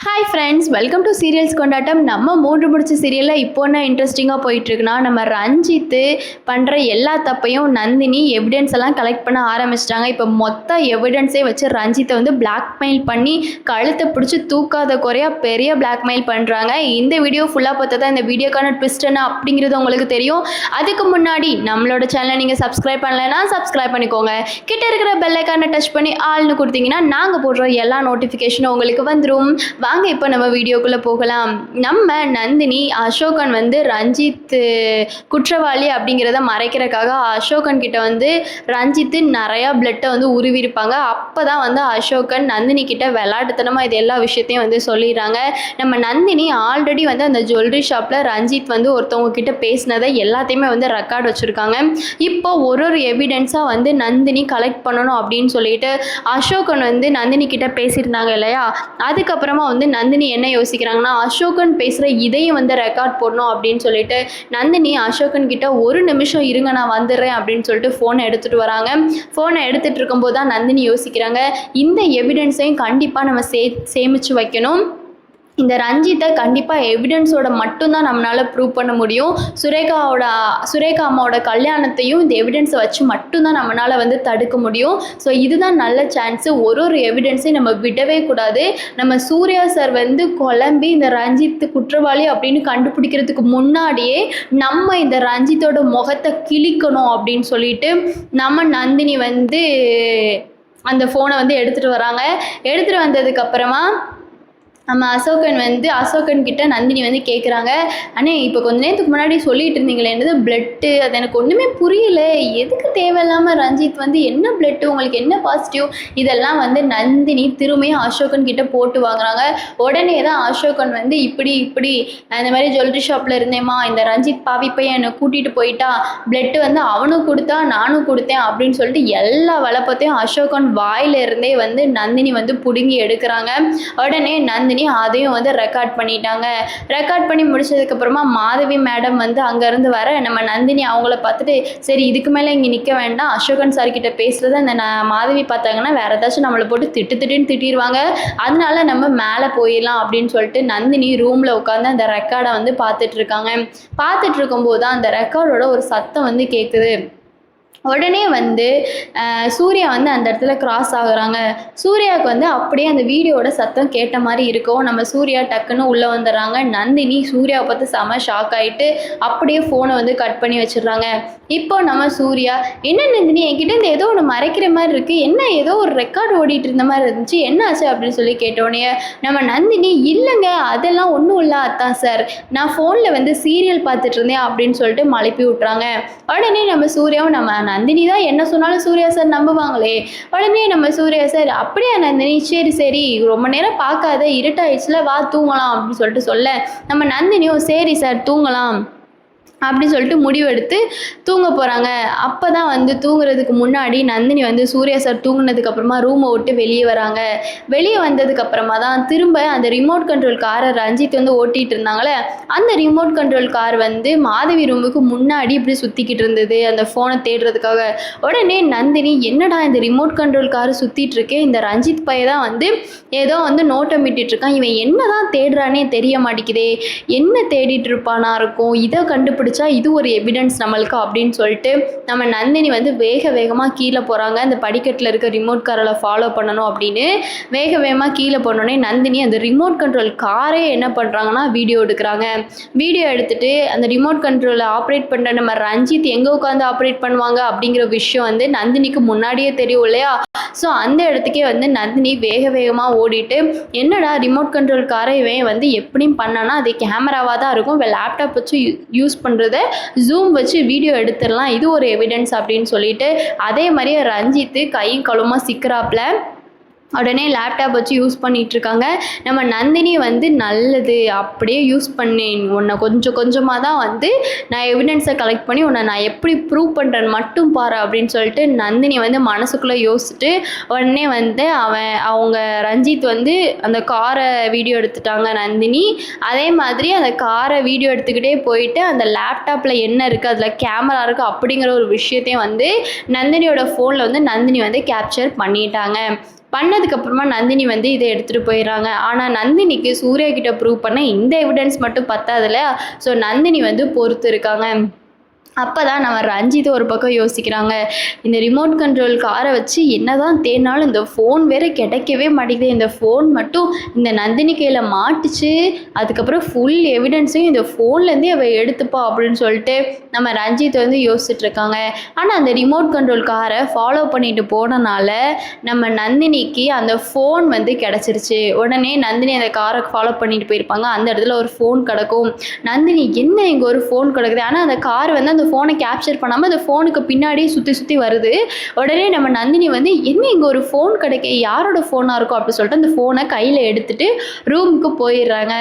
Hi friends, welcome to serials கொண்டாட்டம். நம்ம மூன்று முடிச்ச சீரியலில் இப்போ என்ன இன்ட்ரெஸ்டிங்காக போயிட்டுருக்குன்னா, நம்ம ரஞ்சித்து பண்ணுற எல்லா தப்பையும் நந்தினி எவிடன்ஸ் எல்லாம் கலெக்ட் பண்ண ஆரம்பிச்சிட்டாங்க. இப்போ மொத்த எவிடன்ஸே வச்சு ரஞ்சித்தை வந்து பிளாக்மெயில் பண்ணி கழுத்தை பிடிச்சி தூக்காத குறையாக பெரிய பிளாக்மெயில் பண்ணுறாங்க. இந்த வீடியோ ஃபுல்லாக பார்த்தா தான் இந்த வீடியோக்கான ட்விஸ்ட் என்ன அப்படிங்கிறது உங்களுக்கு தெரியும். அதுக்கு முன்னாடி நம்மளோட சேனலை நீங்கள் சப்ஸ்கிரைப் பண்ணலைன்னா சப்ஸ்கிரைப் பண்ணிக்கோங்க. கிட்ட இருக்கிற பெல் ஐக்கானை டச் பண்ணி ஆள்னு கொடுத்தீங்கன்னா நாங்கள் போடுற எல்லா நோட்டிஃபிகேஷனும் உங்களுக்கு வந்துடும். வாங்க இப்போ நம்ம வீடியோக்குள்ளே போகலாம். நம்ம நந்தினி அசோகன் வந்து ரஞ்சித் குற்றவாளி அப்படிங்கிறத மறைக்கிறதுக்காக அசோகன் கிட்ட வந்து ரஞ்சித்து நிறையா பிளட்டை வந்து உருவிருப்பாங்க. அப்போ தான் வந்து அசோகன் நந்தினி கிட்ட விளையாட்டுத்தனமாக இது எல்லா விஷயத்தையும் வந்து சொல்லிடுறாங்க. நம்ம நந்தினி ஆல்ரெடி வந்து அந்த ஜுவல்லரி ஷாப்பில் ரஞ்சித் வந்து ஒருத்தவங்க கிட்ட பேசினதை எல்லாத்தையுமே வந்து ரெக்கார்ட் வச்சுருக்காங்க. இப்போ ஒரு எவிடன்ஸாக வந்து நந்தினி கலெக்ட் பண்ணணும் அப்படின்னு சொல்லிட்டு அசோகன் வந்து நந்தினி கிட்ட பேசியிருந்தாங்க இல்லையா. அதுக்கப்புறமா வந்து நந்தினி என்ன யோசிக்கிறாங்கன்னா, அசோகன் பேசுகிற இதையும் வந்து ரெக்கார்ட் போடணும் அப்படின்னு சொல்லிட்டு நந்தினி அசோகன் கிட்ட ஒரு நிமிஷம் இருங்க நான் வந்துடுறேன் அப்படின்னு சொல்லிட்டு ஃபோனை எடுத்துகிட்டு வராங்க. ஃபோனை எடுத்துகிட்டு இருக்கும்போது தான் நந்தினி யோசிக்கிறாங்க, இந்த எவிடன்ஸையும் கண்டிப்பாக நம்ம சேமித்து வைக்கணும். இந்த ரஞ்சித்தை கண்டிப்பாக எவிடன்ஸோட மட்டும்தான் நம்மளால் ப்ரூவ் பண்ண முடியும். சுரேகா அம்மாவோட கல்யாணத்தையும் இந்த எவிடன்ஸை வச்சு மட்டும்தான் நம்மளால் வந்து தடுக்க முடியும். ஸோ இதுதான் நல்ல சான்ஸு. ஒரு எவிடன்ஸையும் நம்ம விடவே கூடாது. நம்ம சூர்யா சார் வந்து குழம்பி இந்த ரஞ்சித் குற்றவாளி அப்படின்னு கண்டுபிடிக்கிறதுக்கு முன்னாடியே நம்ம இந்த ரஞ்சித்தோட முகத்தை கிழிக்கணும் அப்படின்னு சொல்லிட்டு நம்ம நந்தினி வந்து அந்த ஃபோனை வந்து எடுத்துகிட்டு வராங்க. எடுத்துகிட்டு வந்ததுக்கப்புறமா நம்ம அசோகன் கிட்ட நந்தினி வந்து கேட்குறாங்க, அண்ணே இப்போ கொஞ்ச நேரத்துக்கு முன்னாடி சொல்லிட்டு இருந்தீங்களே என்னது பிளட்டு, அது எனக்கு ஒன்றுமே புரியல, எதுக்கு தேவையில்லாமல் ரஞ்சித் வந்து என்ன பிளட்டு, உங்களுக்கு என்ன பாசிட்டிவ், இதெல்லாம் வந்து நந்தினி திரும்பியும் அசோகன் கிட்ட போட்டு வாங்குறாங்க. உடனே தான் அசோகன் வந்து இப்படி அந்த மாதிரி ஜுவல்லரி ஷாப்பில் இருந்தேம்மா, இந்த ரஞ்சித் பாவி பையன் என்னை கூட்டிகிட்டு போயிட்டா, பிளட்டு வந்து அவனும் கொடுத்தா நானும் கொடுத்தேன் அப்படின்னு சொல்லிட்டு எல்லா வளப்பத்தையும் அசோகன் வாயிலிருந்தே வந்து நந்தினி வந்து பிடுங்கி எடுக்கிறாங்க. உடனே நந்தினி அதையும் வந்து ரெக்கார்ட் பண்ணிட்டாங்க. ரெக்கார்ட் பண்ணி முடிச்சதுக்கப்புறமா மாதவி மேடம் வந்து அங்கேருந்து வர நம்ம நந்தினி அவங்கள பார்த்துட்டு, சரி இதுக்கு மேலே இங்கே நிற்க வேண்டாம், அசோகன் சார் கிட்ட பேசுகிறத அந்த மாதவி பார்த்தாங்கன்னா வேறு ஏதாச்சும் நம்மளை போட்டு திட்டிடுவாங்க, அதனால நம்ம மேலே போயிடலாம் அப்படின்னு சொல்லிட்டு நந்தினி ரூமில் உட்காந்து அந்த ரெக்கார்டை வந்து பார்த்துட்டு இருக்கும்போது தான் அந்த ரெக்கார்டோட ஒரு சத்தம் வந்து கேட்குது. உடனே வந்து சூர்யா வந்து அந்த இடத்துல கிராஸ் ஆகுறாங்க. சூர்யாவுக்கு வந்து அப்படியே அந்த வீடியோட சத்தம் கேட்ட மாதிரி இருக்கும். நம்ம சூர்யா டக்குன்னு உள்ளே வந்துடுறாங்க. நந்தினி சூர்யாவை பார்த்து செம ஷாக் ஆகிட்டு அப்படியே ஃபோனை வந்து கட் பண்ணி வச்சிடுறாங்க. இப்போ நம்ம சூர்யா, என்ன நந்தினி என்கிட்ட இந்த ஏதோ ஒன்று மறைக்கிற மாதிரி இருக்குது, என்ன ஏதோ ஒரு ரெக்கார்டு ஓடிட்டு இருந்த மாதிரி இருந்துச்சு, என்ன ஆச்சு அப்படின்னு சொல்லி கேட்டோடனே நம்ம நந்தினி, இல்லைங்க அதெல்லாம் ஒன்றும் இல்லை அத்தான் சார், நான் ஃபோனில் வந்து சீரியல் பார்த்துட்டு இருந்தேன் அப்படின்னு சொல்லிட்டு மழுப்பி விட்றாங்க. உடனே நம்ம சூர்யாவும், நம்ம நந்தினி தான் என்ன சொன்னாலும் சூர்யா சார் நம்புவாங்களே. உடனே நம்ம சூர்யா சார், அப்படியே நந்தினி சரி ரொம்ப நேரம் பார்க்காத, இருட்டாயிடுச்சுல வா தூங்கலாம் அப்படின்னு சொல்லிட்டு சொல்ல, நம்ம நந்தினியும் சரி சார் தூங்கலாம் அப்படி சொல்லிட்டு முடிவெடுத்து தூங்க போகிறாங்க. அப்போ தான் வந்து தூங்குறதுக்கு முன்னாடி நந்தினி வந்து சூர்யா சார் தூங்கினதுக்கப்புறமா ரூமை விட்டு வெளியே வராங்க. வெளியே வந்ததுக்கப்புறமா தான் திரும்ப அந்த ரிமோட் கண்ட்ரோல் காரை ரஞ்சித் வந்து ஓட்டிகிட்டு இருந்தாங்களே, அந்த ரிமோட் கண்ட்ரோல் கார் வந்து மாதவி ரூமுக்கு முன்னாடி இப்படி சுற்றிக்கிட்டு இருந்தது அந்த ஃபோனை தேடுறதுக்காக. உடனே நந்தினி, என்னடா இந்த ரிமோட் கண்ட்ரோல் கார் சுற்றிட்டு இருக்கு, இந்த ரஞ்சித் பையன் தான் வந்து ஏதோ வந்து நோட்டம் விட்டுட்ருக்கான், இவன் என்ன தான் தேடுறானே தெரிய மாட்டேங்குதே, என்ன தேடிட்டு இருப்பானா இருக்கும், இதை கண்டுபிடிச்சா இது ஒரு எவிடன்ஸ் நம்மளுக்கு அப்படின்னு சொல்லிட்டு நம்ம நந்தினி வந்து வேகமாக கீழே போகிறாங்க. அந்த படிக்கட்டில் இருக்க ரிமோட் காரில் ஃபாலோ பண்ணணும் அப்படின்னு வேகமாக கீழே போனோடனே நந்தினி அந்த ரிமோட் கண்ட்ரோல் காரே என்ன பண்ணுறாங்கன்னா வீடியோ எடுக்கிறாங்க. வீடியோ எடுத்துகிட்டு அந்த ரிமோட் கண்ட்ரோலை ஆப்ரேட் பண்ணுற நம்ம ரஞ்சித் எங்கே உட்காந்து ஆப்ரேட் பண்ணுவாங்க அப்படிங்கிற விஷயம் வந்து நந்தினிக்கு முன்னாடியே தெரியும் இல்லையா. ஸோ அந்த இடத்துக்கே வந்து நந்தினி வேகமாக ஓடிட்டு, என்னடா ரிமோட் கண்ட்ரோல் காரை இவன் வந்து எப்படியும் பண்ணானா அது கேமராவாக தான் இருக்கும், லேப்டாப் வச்சு யூஸ் பண்ணுறத ஜூம் வச்சு வீடியோ எடுத்துடலாம், இது ஒரு எவிடன்ஸ் அப்படின்னு சொல்லிட்டு அதே மாதிரியே ரஞ்சித்து கையும் களுமா சிக்கிறாப்புல உடனே லேப்டாப் வச்சு யூஸ் பண்ணிகிட்ருக்காங்க. நம்ம நந்தினி வந்து நல்லது அப்படியே யூஸ் பண்ணேன், உன்னை கொஞ்சமாக தான் வந்து நான் எவிடன்ஸை கலெக்ட் பண்ணி உன்னை நான் எப்படி ப்ரூவ் பண்ணுறேன்னு மட்டும் பாரு அப்படின்னு சொல்லிட்டு நந்தினி வந்து மனசுக்குள்ளே யோசிச்சுட்டு உடனே வந்து அவங்க ரஞ்சித் வந்து அந்த காரை வீடியோ எடுத்துட்டாங்க நந்தினி. அதே மாதிரி அந்த காரை வீடியோ எடுத்துக்கிட்டே போயிட்டு அந்த லேப்டாப்பில் என்ன இருக்குது, அதில் கேமரா இருக்குது அப்படிங்கிற ஒரு விஷயத்தையும் வந்து நந்தினியோட ஃபோனில் வந்து நந்தினி வந்து கேப்சர் பண்ணிட்டாங்க. பண்ணதுக்கப்புறமா நந்தினி வந்து இதை எடுத்துகிட்டு போயிடுறாங்க. ஆனால் நந்தினிக்கு சூர்யா கிட்ட ப்ரூவ் பண்ண இந்த எவிடன்ஸ் மட்டும் பத்தாதுல. ஸோ நந்தினி வந்து பொறுத்து இருக்காங்க. அப்போ தான் நம்ம ரஞ்சித் ஒரு பக்கம் யோசிக்கிறாங்க, இந்த ரிமோட் கண்ட்ரோல் காரை வச்சு என்னதான் தேடினாலும் இந்த ஃபோன் வேறு கிடைக்கவே மாட்டேங்குது, இந்த ஃபோன் மட்டும் இந்த நந்தினி கையில் மாட்டுச்சு, அதுக்கப்புறம் ஃபுல் எவிடன்ஸையும் இந்த ஃபோன்லேருந்தே அவள் எடுத்துப்பா அப்படின்னு சொல்லிட்டு நம்ம ரஞ்சித் வந்து யோசிச்சுட்டு இருக்காங்க. ஆனால் அந்த ரிமோட் கண்ட்ரோல் காரை ஃபாலோ பண்ணிட்டு போனனால நம்ம நந்தினிக்கு அந்த ஃபோன் வந்து கிடச்சிருச்சு. உடனே நந்தினி அந்த காரை ஃபாலோ பண்ணிட்டு போயிருப்பாங்க, அந்த இடத்துல ஒரு ஃபோன் கிடக்கும். நந்தினி என்ன இங்கே ஒரு ஃபோன் கிடக்குது, ஆனால் அந்த கார் வந்து அந்த ஃபோனை கேப்சர் பண்ணாமல் அந்த ஃபோனுக்கு பின்னாடியே சுற்றி வருது. உடனே நம்ம நந்தினி வந்து என்ன இங்கே ஒரு ஃபோன் கிடைக்க, யாரோட ஃபோனாக இருக்கும் அப்படின்னு சொல்லிட்டு அந்த ஃபோனை கையில் எடுத்துகிட்டு ரூமுக்கு போயிடுறாங்க.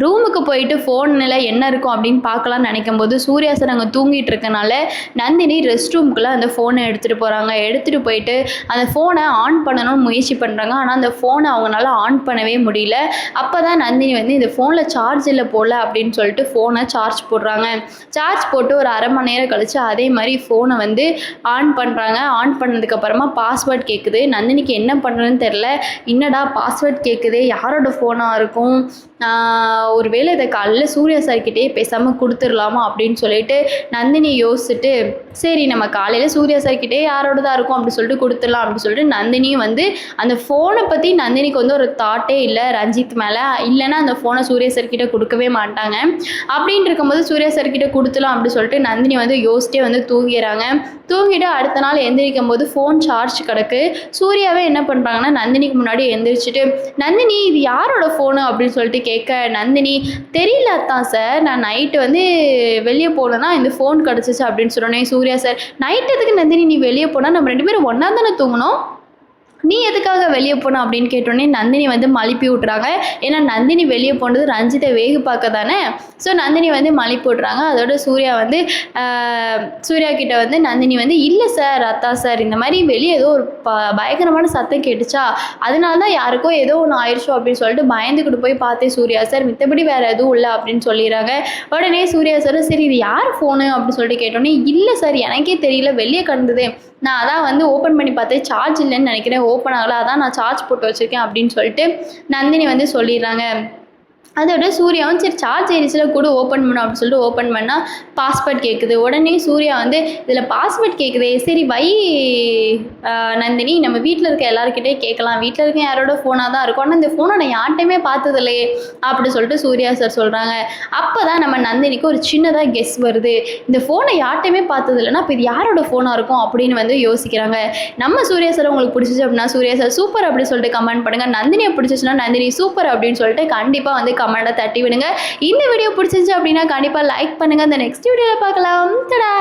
ரூமுக்கு போயிட்டு ஃபோனில் என்ன இருக்கும் அப்படின்னு பார்க்கலான்னு நினைக்கும் போது சூர்யா சார் அங்கே தூங்கிட்டு இருக்கனால நந்தினி ரெஸ்ட் ரூமுக்குள்ளே அந்த ஃபோனை எடுத்துகிட்டு போகிறாங்க. எடுத்துகிட்டு போயிட்டு அந்த ஃபோனை ஆன் பண்ணணும்னு முயற்சி பண்ணுறாங்க. ஆனால் அந்த ஃபோனை அவங்களால ஆன் பண்ணவே முடியல. அப்போ தான் நந்தினி வந்து இந்த ஃபோனில் சார்ஜ் இல்லை போடல அப்படின்னு சொல்லிட்டு ஃபோனை சார்ஜ் போடுறாங்க. சார்ஜ் போட்டு ஒரு அரை மணி நேரம் கழித்து அதே மாதிரி ஃபோனை வந்து ஆன் பண்ணுறாங்க. ஆன் பண்ணதுக்கப்புறமா பாஸ்வேர்ட் கேட்குது. நந்தினிக்கு என்ன பண்ணுறதுன்னு தெரில, என்னடா பாஸ்வேர்ட் கேட்குது, யாரோட ஃபோனாக இருக்கும், ஒருவேளை இதை காலையில் சூர்யா சார்கிட்டே பேசாமல் கொடுத்துடலாமா அப்படின்னு சொல்லிட்டு நந்தினி யோசிச்சுட்டு, சரி நம்ம காலையில் சூர்யா சார்கிட்டே யாரோட தான் இருக்கும் அப்படின்னு சொல்லிட்டு கொடுத்துடலாம் அப்படின்னு சொல்லிட்டு நந்தினியும் வந்து அந்த ஃபோனை பற்றி நந்தினிக்கு வந்து ஒரு தாட்டே இல்லை ரஞ்சித் மேலே. இல்லைன்னா அந்த ஃபோனை சூர்யா சார்கிட்ட கொடுக்கவே மாட்டாங்க. அப்படின்னு இருக்கும்போது சூர்யா சார்கிட்ட கொடுத்துலாம் அப்படின்னு சொல்லிட்டு நந்தினி வந்து யோசிச்சிட்டே வந்து தூங்கிடுறாங்க. தூங்கிட்டு அடுத்த நாள் எந்திரிக்கும் போது ஃபோன் சார்ஜ் கிடக்கு. சூர்யாவே என்ன பண்ணுறாங்கன்னா நந்தினிக்கு முன்னாடி எந்திரிச்சிட்டு, நந்தினி இது யாரோட ஃபோனு அப்படின்னு சொல்லிட்டு கேட்க, நந்தினி தெரியல அத்தான் சார், நான் நைட்டு வந்து வெளியே போனேன்னா இந்த ஃபோன் கிடச்சிச்சு அப்படின்னு சொன்னோன்னே சூர்யா சார், நைட்டு எதுக்கு நந்தினி நீ வெளியே போனால், நம்ம 2 பேரும் ஒன்றா தானே தூங்கணும், நீ எதுக்காக வெளியே போன அப்படின்னு கேட்டோடனே நந்தினி வந்து மழுப்பி விட்றாங்க. ஏன்னா நந்தினி வெளியே போனது ரஞ்சித்தை வேகு பார்க்க தானே. ஸோ நந்தினி வந்து மழுப்பி விட்றாங்க. அதோட சூர்யா வந்து சூர்யா கிட்ட வந்து நந்தினி வந்து, இல்லை சார் அத்தா சார், இந்த மாதிரி வெளியே ஏதோ ஒரு பயங்கரமான சத்தம் கேட்டுச்சா, அதனால தான் யாருக்கோ ஏதோ ஒன்று ஆயிடுச்சோ அப்படின்னு சொல்லிட்டு பயந்துக்கிட்டு போய் பார்த்தேன் சூர்யா சார், மித்தபடி வேறு எதுவும் இல்லை அப்படின்னு சொல்லிடுறாங்க. உடனே சூர்யா சார், சரி இது யார் ஃபோனு அப்படின்னு சொல்லிட்டு கேட்டோன்னே, இல்லை சார் எனக்கே தெரியல, வெளியே கிடந்தது, நான் அதான் வந்து ஓப்பன் பண்ணி பார்த்தேன், சார்ஜ் இல்லைன்னு நினைக்கிறேன், ஓப்பன் ஆகலை, அதான் நான் சார்ஜ் போட்டு வச்சுருக்கேன் அப்படின்னு சொல்லிட்டு நந்தினி வந்து சொல்லிடுறாங்க. அதோட சூர்யாவும் சரி சார்ஜ் ஏரிச்சில் கூட ஓப்பன் பண்ணோம் அப்படின்னு சொல்லிட்டு ஓப்பன் பண்ணால் பாஸ்வேர்ட் கேட்குது. உடனே சூர்யா வந்து இதில் பாஸ்வேர்ட் கேட்குதே, சரி வை நந்தினி, நம்ம வீட்டில் இருக்க எல்லாருக்கிட்டே கேட்கலாம், வீட்டில் இருக்க யாரோட ஃபோனாக தான் இருக்கும், ஆனால் இந்த ஃபோனை நான் யார்ட்டையுமே பார்த்ததில்லையே அப்படி சொல்லிட்டு சூர்யா சார் சொல்கிறாங்க. அப்போ தான் நம்ம நந்தினிக்கு ஒரு சின்னதாக கெஸ் வருது, இந்த ஃபோனை யார்ட்டையுமே பார்த்ததில்லைன்னா இப்போ இது யாரோட ஃபோனாக இருக்கும் அப்படின்னு வந்து யோசிக்கிறாங்க. நம்ம சூர்யா சார் உங்களுக்கு பிடிச்சிச்சு அப்படின்னா சூர்யா சார் சூப்பர் அப்படின்னு சொல்லிட்டு கமெண்ட் பண்ணுங்கள். நந்தினியை பிடிச்சிச்சுன்னா நந்தினி சூப்பர் அப்படின்னு சொல்லிட்டு கண்டிப்பாக வந்து கமெண்ட்டை தட்டி விடுங்க. இந்த வீடியோ பிடிச்சிருந்துச்சு அப்படின்னா கண்டிப்பாக லைக் பண்ணுங்கள். இந்த நெக்ஸ்ட் வீடியோவில் பார்க்கலாம். தடா.